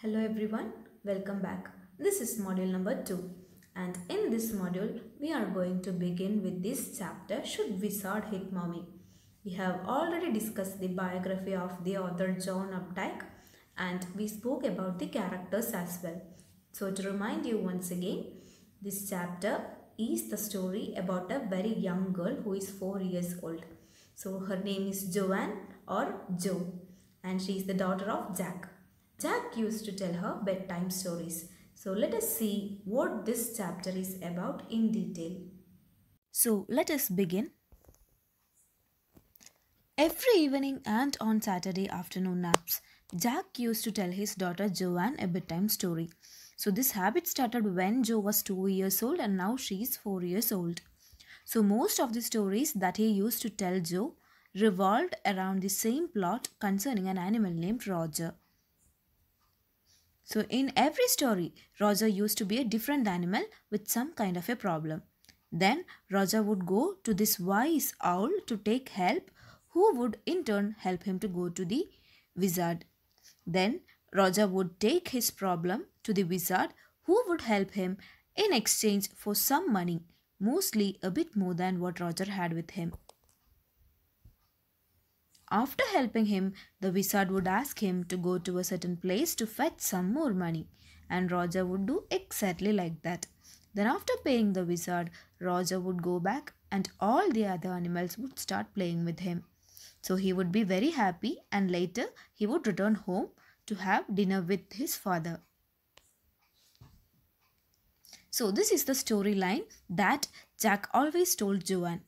Hello everyone, welcome back. This is module number 2, and in this module we are going to begin with this chapter Should Wizard Hit Mommy? We have already discussed the biography of the author John Updike and we spoke about the characters as well. So to remind you once again, this chapter is the story about a very young girl who is 4 years old. So her name is Joanne or Jo, and she is the daughter of Jack. Jack used to tell her bedtime stories. So let us see what this chapter is about in detail. So let us begin. Every evening and on Saturday afternoon naps, Jack used to tell his daughter Joanne a bedtime story. So this habit started when Jo was 2 years old and now she is 4 years old. So most of the stories that he used to tell Jo revolved around the same plot concerning an animal named Roger. So in every story, Roger used to be a different animal with some kind of a problem. Then Roger would go to this wise owl to take help, who would in turn help him to go to the wizard. Then Roger would take his problem to the wizard, who would help him in exchange for some money, mostly a bit more than what Roger had with him. After helping him, the wizard would ask him to go to a certain place to fetch some more money, and Roger would do exactly like that. Then, after paying the wizard, Roger would go back, and all the other animals would start playing with him. So he would be very happy, and later he would return home to have dinner with his father. So, this is the storyline that Jack always told Joanne.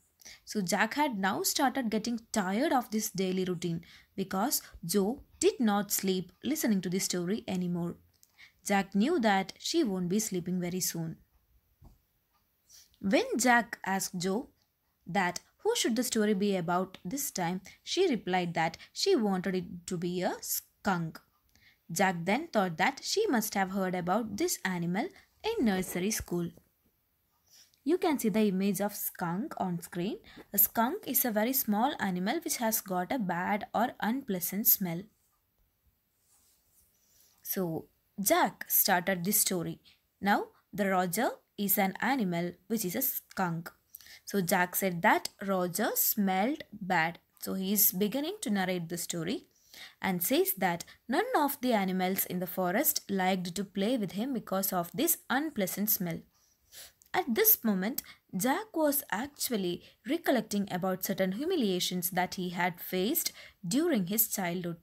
So Jack had now started getting tired of this daily routine because Jo did not sleep listening to the story anymore. Jack knew that she won't be sleeping very soon. When Jack asked Jo that who should the story be about this time, she replied that she wanted it to be a skunk. Jack then thought that she must have heard about this animal in nursery school. You can see the image of skunk on screen. A skunk is a very small animal which has got a bad or unpleasant smell. So Jack started this story. Now the Roger is an animal which is a skunk. So Jack said that Roger smelled bad. So he is beginning to narrate the story and says that none of the animals in the forest liked to play with him because of this unpleasant smell. At this moment, Jack was actually recollecting about certain humiliations that he had faced during his childhood.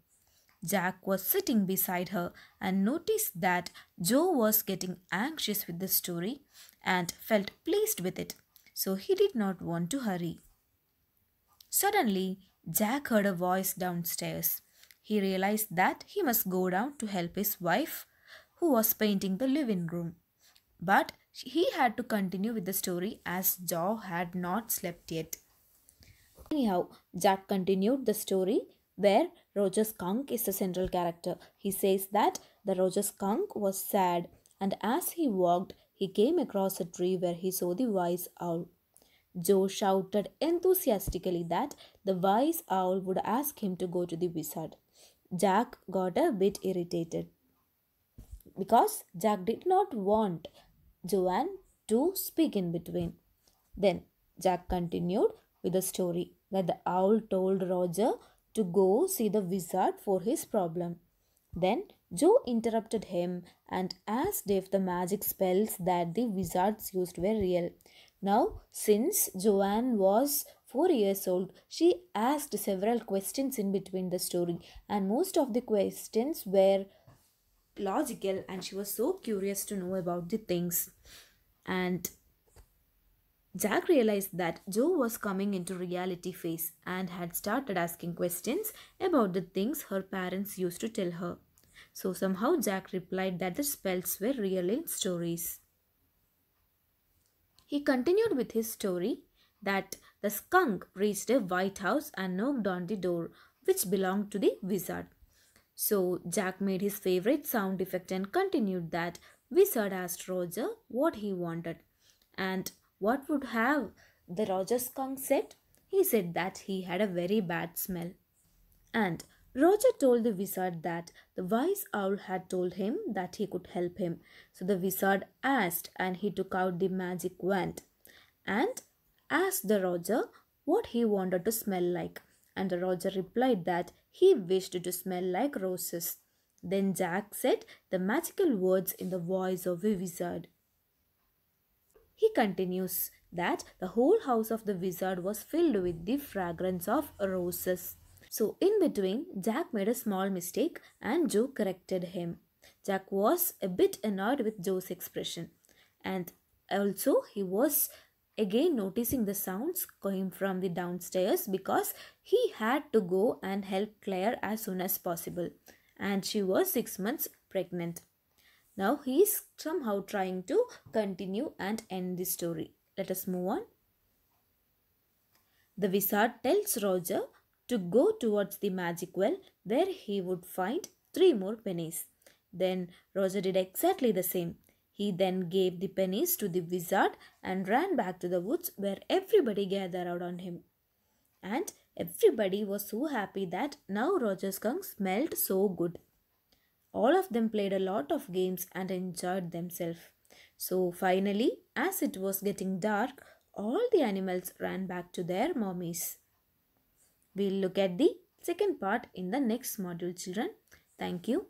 Jack was sitting beside her and noticed that Jo was getting anxious with the story and felt pleased with it, so he did not want to hurry. Suddenly, Jack heard a voice downstairs. He realized that he must go down to help his wife, who was painting the living room. But he had to continue with the story as Jo had not slept yet. Anyhow, Jack continued the story where Roger Skunk is the central character. He says that the Roger Skunk was sad, and as he walked, he came across a tree where he saw the wise owl. Jo shouted enthusiastically that the wise owl would ask him to go to the wizard. Jack got a bit irritated because Jack did not want Joanne to speak in between. Then Jack continued with the story that the owl told Roger to go see the wizard for his problem. Then Jo interrupted him and asked if the magic spells that the wizards used were real. Now, since Joanne was 4 years old, she asked several questions in between the story, and most of the questions were logical, and she was so curious to know about the things. And Jack realized that Jo was coming into reality phase and had started asking questions about the things her parents used to tell her. So somehow Jack replied that the spells were real in stories. He continued with his story that the skunk reached a white house and knocked on the door, which belonged to the wizard. So Jack made his favorite sound effect and continued that wizard asked Roger what he wanted. And what would have the Roger skunk said? He said that he had a very bad smell. And Roger told the wizard that the wise owl had told him that he could help him. So the wizard asked and he took out the magic wand and asked the Roger what he wanted to smell like. And the Roger replied that he wished to smell like roses. Then Jack said the magical words in the voice of a wizard. He continues that the whole house of the wizard was filled with the fragrance of roses. So, in between, Jack made a small mistake and Joe corrected him. Jack was a bit annoyed with Joe's expression, and also he was again noticing the sounds coming from the downstairs because he had to go and help Claire as soon as possible, and she was 6 months pregnant. Now he is somehow trying to continue and end the story. Let us move on. The wizard tells Roger to go towards the magic well where he would find 3 more pennies. Then Roger did exactly the same. He then gave the pennies to the wizard and ran back to the woods where everybody gathered around him. And everybody was so happy that now Roger's skunk smelled so good. All of them played a lot of games and enjoyed themselves. So finally, as it was getting dark, all the animals ran back to their mommies. We'll look at the second part in the next module, children. Thank you.